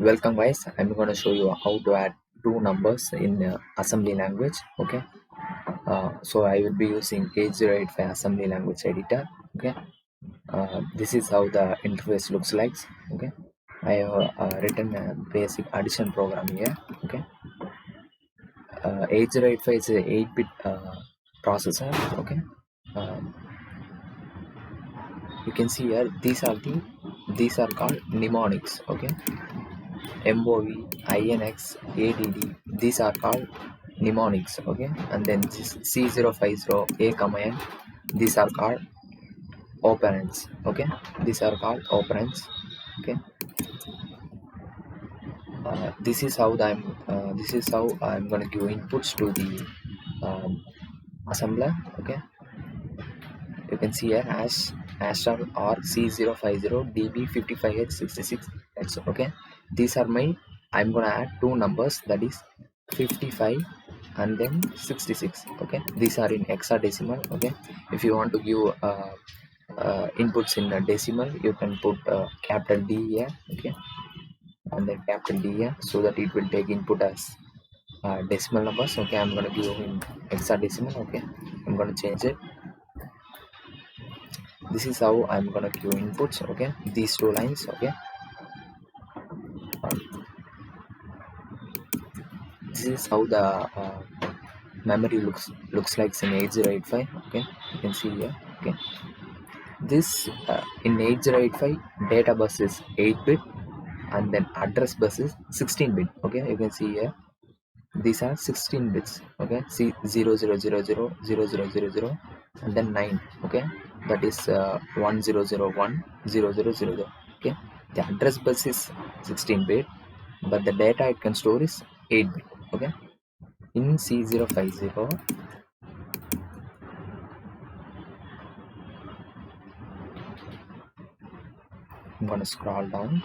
Welcome guys, I'm going to show you how to add two numbers in assembly language. Okay, so I will be using 8085 assembly language editor. Okay, this is how the interface looks like. Okay, I have written a basic addition program here. Okay, 8085 is a 8-bit processor. Okay, um, you can see here these are called mnemonics. Okay, MOV, INX, ADD, these are called mnemonics. Okay, and then this C050, A command, these are called operands. Okay, these are called operands. Okay, this is how I'm gonna give inputs to the assembler. Okay, you can see here hashtag or C050 DB55H66X. Okay, these are my, I'm gonna add two numbers, that is 55 and then 66. Okay, these are in hexadecimal. Okay, if you want to give inputs in a decimal, you can put capital D here. Okay, and then capital D here, so that it will take input as decimal numbers. Okay, I'm gonna give in hexadecimal. Okay, I'm gonna change it. This is how I'm gonna give inputs. Okay, these two lines. Okay, this is how the memory looks like in 8085. Okay, you can see here. Okay, this in 8085 data bus is 8-bit and then address bus is 16-bit. Okay, you can see here these are 16 bits. Okay, see 0000 and then 9. Okay, that is 1001 0000. Okay, the address bus is 16-bit, but the data it can store is 8-bit. Okay, in C050, I'm gonna scroll down.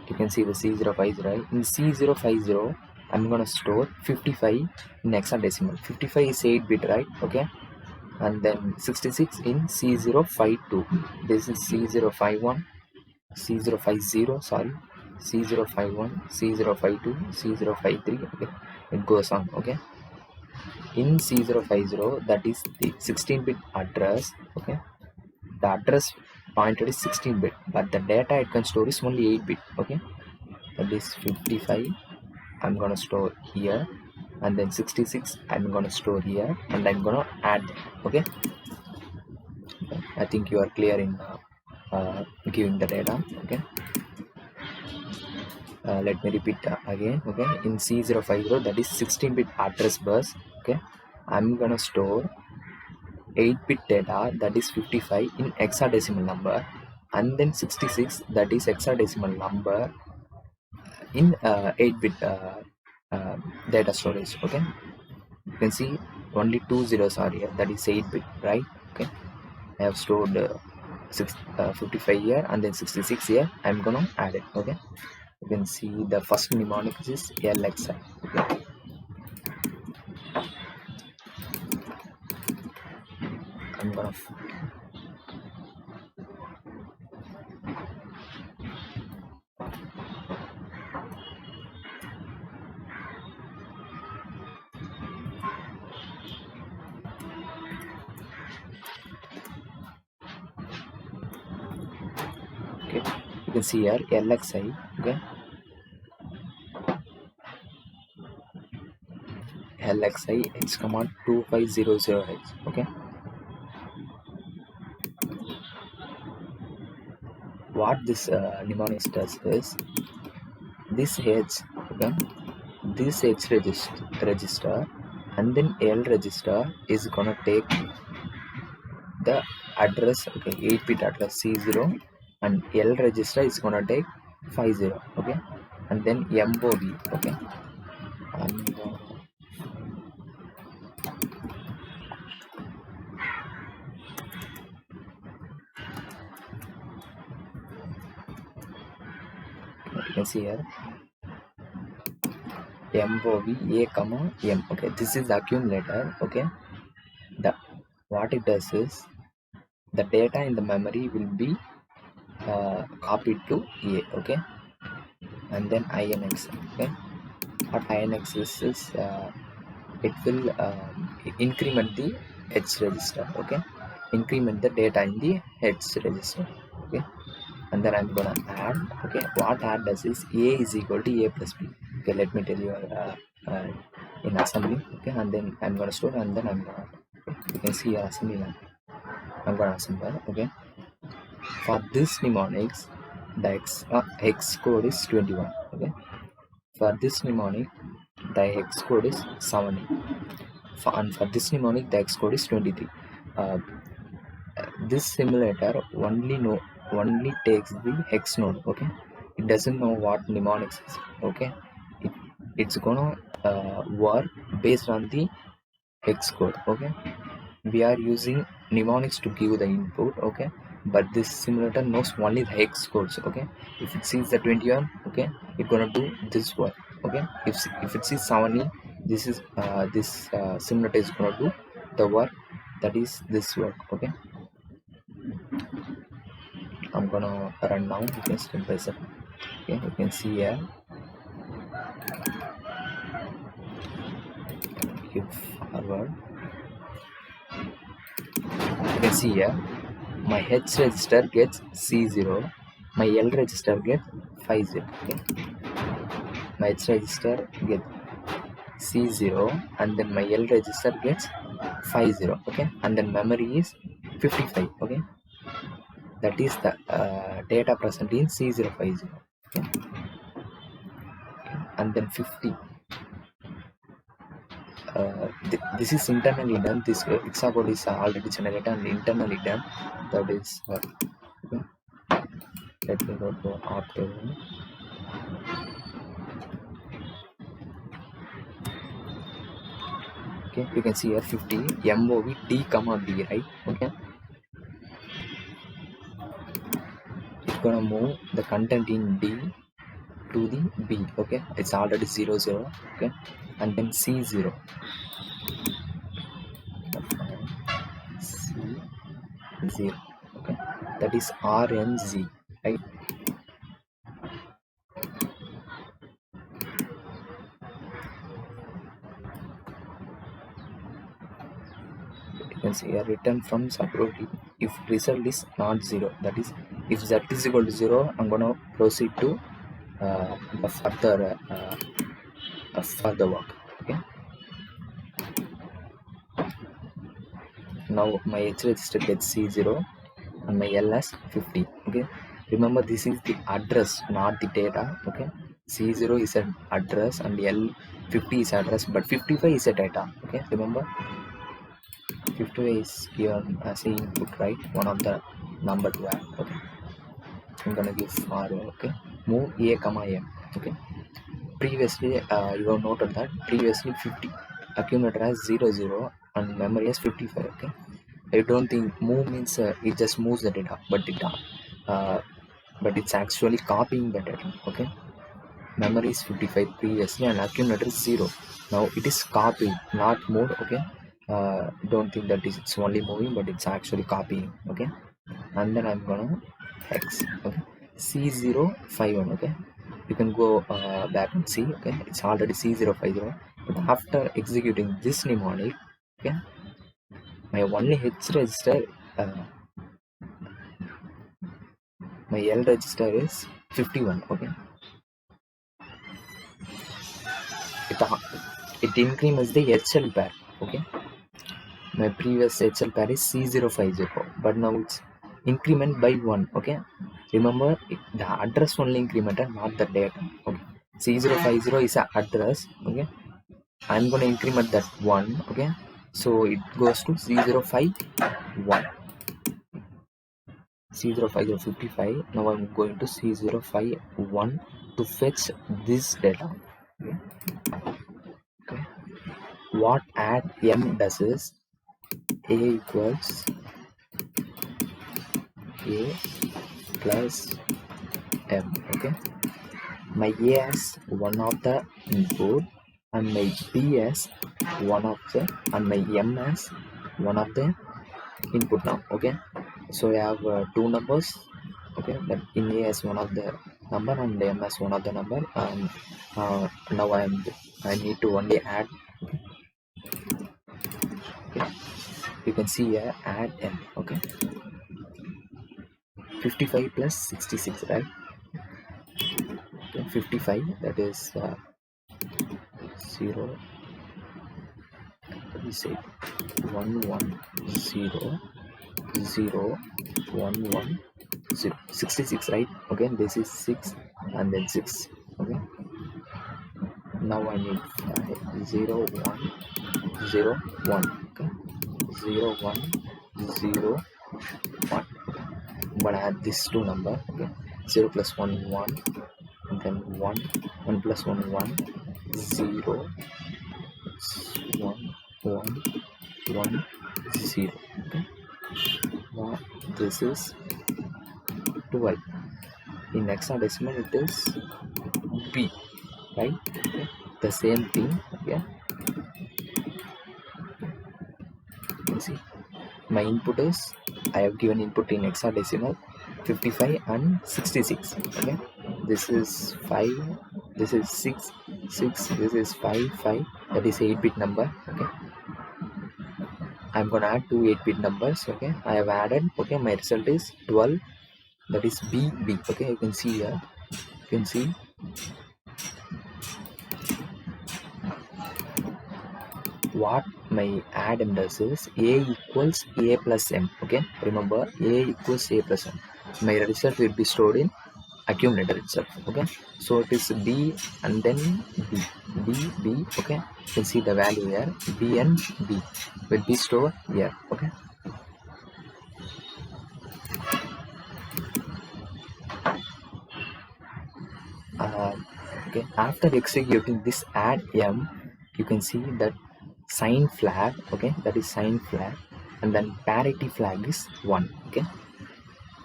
You can see the C050, right? In C050, I'm gonna store 55 in hexadecimal. 55 is 8-bit, right? Okay, and then 66 in C052. This is C051, C050, sorry, C051, C052, C053. Okay, it goes on. Okay, in C050, that is the 16-bit address. Okay, the address pointed is 16-bit, but the data it can store is only 8-bit. Okay, that is 55 I'm gonna store here, and then 66 I'm gonna store here, and I'm gonna add them. Okay, I think you are clear in giving the data. Okay, let me repeat again. Okay, in C050, that is 16-bit address bus. Okay, I'm gonna store 8-bit data, that is 55 in hexadecimal number, and then 66, that is hexadecimal number in 8-bit data storage. Okay, you can see only two zeros are here, that is 8-bit, right? Okay, I have stored 55 here and then 66 here. I'm gonna add it. Okay, you can see the first mnemonic is LXI. Okay, I'm gonna okay, you can see here LXI. Okay, LXI H command 2500H. Okay, what this mnemonic does is this H. Okay, this H register and then L register is gonna take the address. Okay, 8-bit address C0, and L register is gonna take 50. Okay, and then MOV. Okay, and you can see here MOV A comma M. Okay, this is the accumulator. Okay, the what it does is the data in the memory will be copied to A, okay, and then INX, okay. What INX is it will increment the H register, okay, increment the data in the H register, okay, and then I'm gonna add, okay. What add does is A is equal to A plus B, okay. Let me tell you in assembly, okay, and then I'm gonna store, and then I'm gonna, okay. You can see assembly line. I'm gonna assemble, okay. For this mnemonics, the hex code is 21, okay. For this mnemonic, the hex code is 70. And for this mnemonic, the hex code is 23. Uh, this simulator only takes the hex node, okay. It doesn't know what mnemonics is, okay. It's gonna work based on the hex code, okay. We are using mnemonics to give the input, okay, but this simulator knows only the hex codes, okay. If it sees the 21, okay, it's gonna do this work, okay. If it sees 70, this is this simulator is gonna do the work that is this work, okay. I'm gonna run now, you can step by step, okay. You can see here, give forward, you can see here my H register gets C0, my L register gets 50, okay. My H register gets C0 and then my L register gets 50, okay, and then memory is 55, okay. That is the data present in C050, okay. And then 50. This is internally done. This hexacode is already generated and internally done. That is okay. Let me go to after. Okay, you can see here 50 MOV D comma B, right? Okay, it's gonna move the content in D to the B, okay. It's already 0 0, okay, and then C0, C0, okay, that is RNZ, right. You can see a return from subroutine if result is not 0, that is if z is equal to 0, I'm gonna proceed to the further work, okay. Now my H register gets C0 and my L has 50, okay. Remember, this is the address, not the data, okay. C0 is an address and L50 is address, but 55 is a data, okay. Remember, 55 is given as a input, right, one of the number to add, okay. I'm gonna give for, okay, move A comma M, okay. Previously you have noted that previously 50 accumulator has 0 0 and memory has 55, okay. I don't think move means it just moves the data, but it's actually copying the data, okay. Memory is 55 previously and accumulator is 0. Now it is copied, not moved, okay. Don't think that it's only moving, but it's actually copying, okay. And then I'm gonna hex, okay, C051, okay. You can go back and see, okay, it's already C050, but after executing this mnemonic, okay, my only H register, my L register is 51, okay. It increments the HL pair, okay. My previous HL pair is C050, but now it's increment by 1, okay. Remember, the address only incremented, not the data, okay. C050 is an address, okay. I'm going to increment that 1, okay. So it goes to C051, C050 55. Now I'm going to C051 to fetch this data, okay. Okay. What add M does is A equals A plus M, okay. My A has one of the input and my B has one of the, and my M has one of the input now, okay. So I have two numbers Okay, that in A as one of the number and M as one of the number, and now I need to only add. Okay, you can see here add M. Okay, 55 plus 66, right? Okay, 55, that is 0, let me say 1 1 0 0 1 1 0, 66, right? Okay, this is 6 and then 6. Okay, now I need 5 0 1 0 1. Okay, 0 1 0 1. I'm gonna add these two number. Okay, 0 plus 1 1, and then 1 1 plus 1 1 0 1 1 1 0. Okay, now this is 12. In hexadecimal it is B, right? Okay, the same thing. Okay, you can see my input is, I have given input in hexadecimal 55 and 66. Okay, this is 5, this is 6 6, this is 5 5, that is 8-bit number. Okay, I'm gonna add two 8-bit numbers. Okay, I have added. Okay, my result is 12, that is BB. Okay, you can see here, you can see what my add m does is A equals A plus M. Okay, remember A equals A plus M. My result will be stored in accumulator itself. Okay, so it is B and then B. Okay, you can see the value here, B and B will be stored here. Okay, okay, after executing this add m, you can see that sign flag. Okay, that is sign flag, and then parity flag is 1. Okay,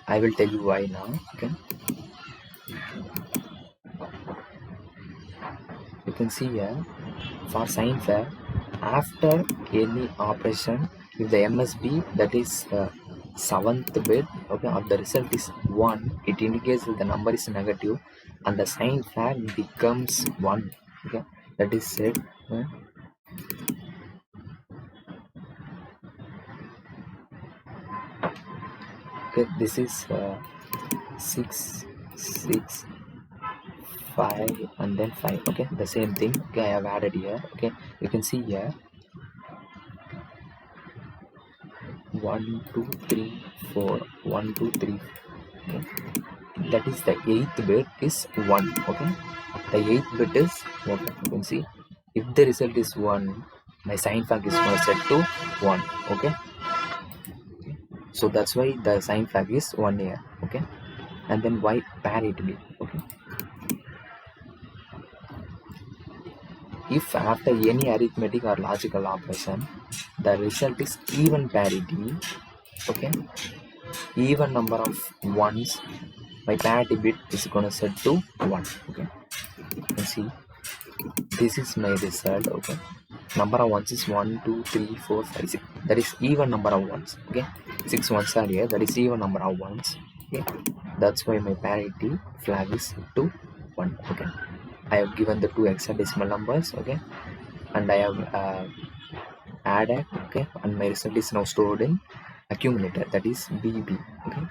I will tell you why now. Okay, you can see here for sign flag, after any operation, if the MSB, that is 7th bit, okay, of the result is 1, it indicates that the number is negative and the sign flag becomes 1. Okay, that is said. Okay, this is 6 6 5 and then 5. Okay, the same thing. Okay, I have added here. Okay, you can see here 1 2 3 4 1 2 3. Okay, that is the 8th bit is 1. Okay, the 8th bit is 1. You can see if the result is 1, my sign flag is going to set to 1. Okay, so that's why the sign flag is 1 here. Okay, and then why parity. Okay, if after any arithmetic or logical operation the result is even parity, okay, even number of ones, my parity bit is gonna set to 1. Okay, you can see this is my result. Okay, number of ones is 1 2 3 4 5 6, that is even number of ones. Okay, 6 ones are here, that is even number of ones. Okay, that's why my parity flag is set to 1. Okay, I have given the two hexadecimal numbers. Okay, and I have added. Okay, and my result is now stored in accumulator, that is BB. Okay,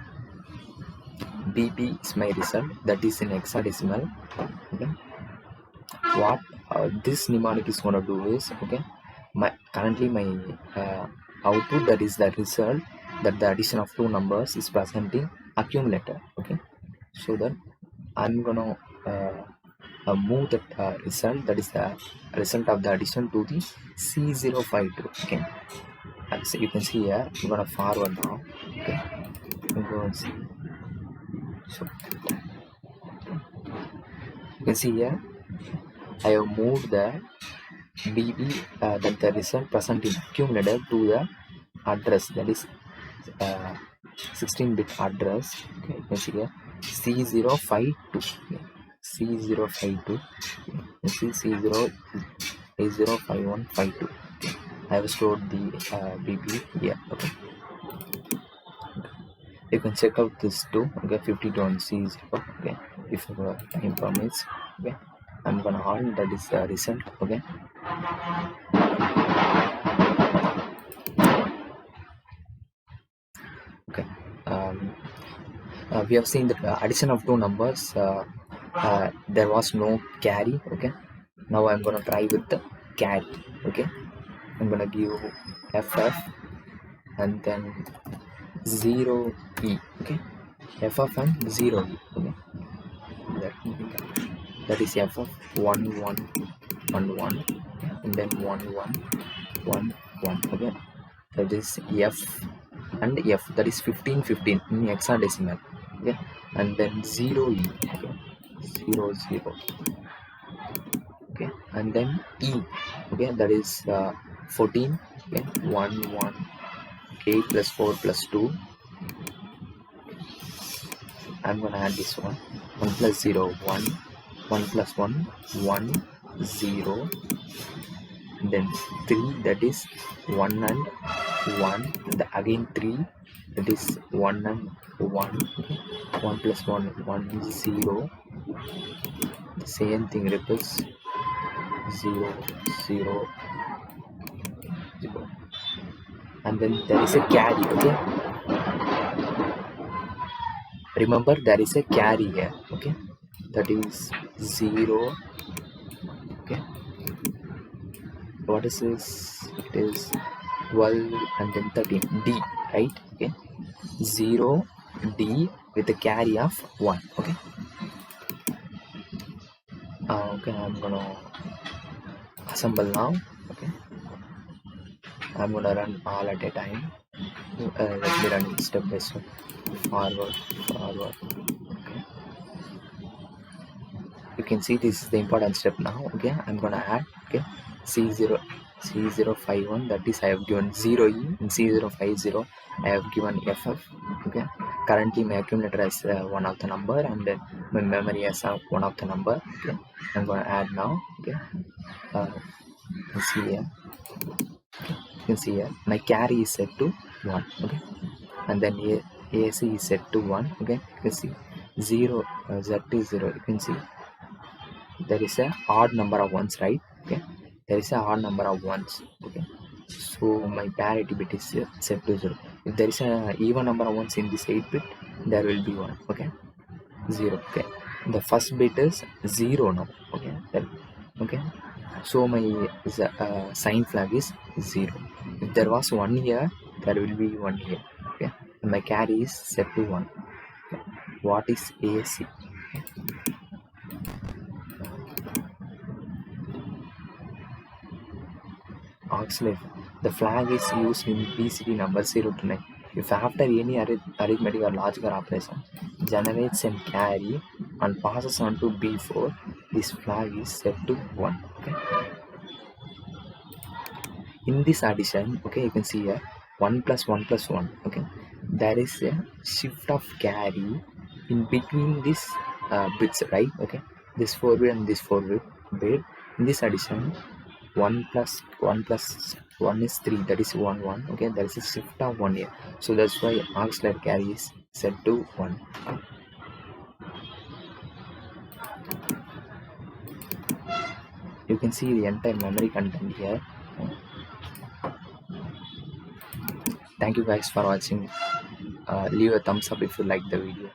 BB is my result, that is in hexadecimal. Okay, what this mnemonic is going to do is, okay, my currently my output, that is the result, that the addition of two numbers is present in accumulator. Okay, so that I'm gonna move that result, that is the result of the addition, to the C052. Okay, so you can see here, I'm gonna forward now. Okay, you go and see. So you can see here I have moved the BB, that the result present in accumulator, to the address, that is 16-bit address. Okay, you can see here C052. Okay, C052. Okay, you see C0805152. I have stored the BB here. Okay, You can check out this too. Okay, 52 on C0. Okay, if time permits. Okay, I'm gonna hold that is the result. Okay. Okay. Um, we have seen that addition of two numbers. There was no carry. Okay. Now I'm gonna try with the carry. Okay. I'm gonna give FF and then 0E. Okay. FF and 0E. Okay. That is FF 1 1 1 1 and then 1 1 1 1. Okay. That is F and F, that is 15 15 in hexadecimal. Okay, and then 0E. Okay, 0 0. Okay, and then E. Okay, that is 14. Okay, 1 1 8 plus 4 plus 2. I'm gonna add this one. 1 plus 0 1 1 plus 1 1 0, then 3, that is 1 and 1, again 3, that is 1 and 1. Okay. 1 plus 1 1 0, the same thing repeats. 0 0 0, and then there is a carry. Okay, remember there is a carry here. Okay, that is 0. Okay, what is this? It is 12 and then 13 D, right? Okay, 0 D with a carry of 1. Okay. Okay, I'm gonna assemble now. Okay, I'm gonna run all at a time. Let me run it step by step. Forward. Okay, you can see this is the important step now. Okay, I'm gonna add. Okay, C051, that is I have given 0E. In C050 I have given FF. Okay, currently my accumulator has one of the number and then my memory has one of the number. Okay, I'm gonna add now. Okay, you can see here. You can see here my carry is set to 1. Okay, and then AC is set to 1. Okay, you can see 0, Z is 0. You can see there is a odd number of ones, right? Okay, there is a odd number of ones. Okay, so my parity bit is set to 0. If there is a even number of ones in this 8 bit, there will be 1. Okay, 0. Okay, the first bit is 0 now. Okay, okay, so my sign flag is 0. If there was 1 here, there will be 1 here. Okay, and my carry is set to 1. Okay. What is AC? Auxiliary. The flag is used in BCD number 0 to 9. If after any arithmetic or logical operation generates and carry and passes on to B4, this flag is set to 1. Okay. In this addition, okay, you can see here 1 plus 1 plus 1. Okay, there is a shift of carry in between these bits, right? Okay, this 4 bit and this 4 bit. In this addition, 1 plus 1 plus 1 is 3, that is 1 1. Okay, there is a shift of 1 here, so that's why auxiliary carry is set to 1. You can see the entire memory content here. Thank you guys for watching. Leave a thumbs up if you like the video.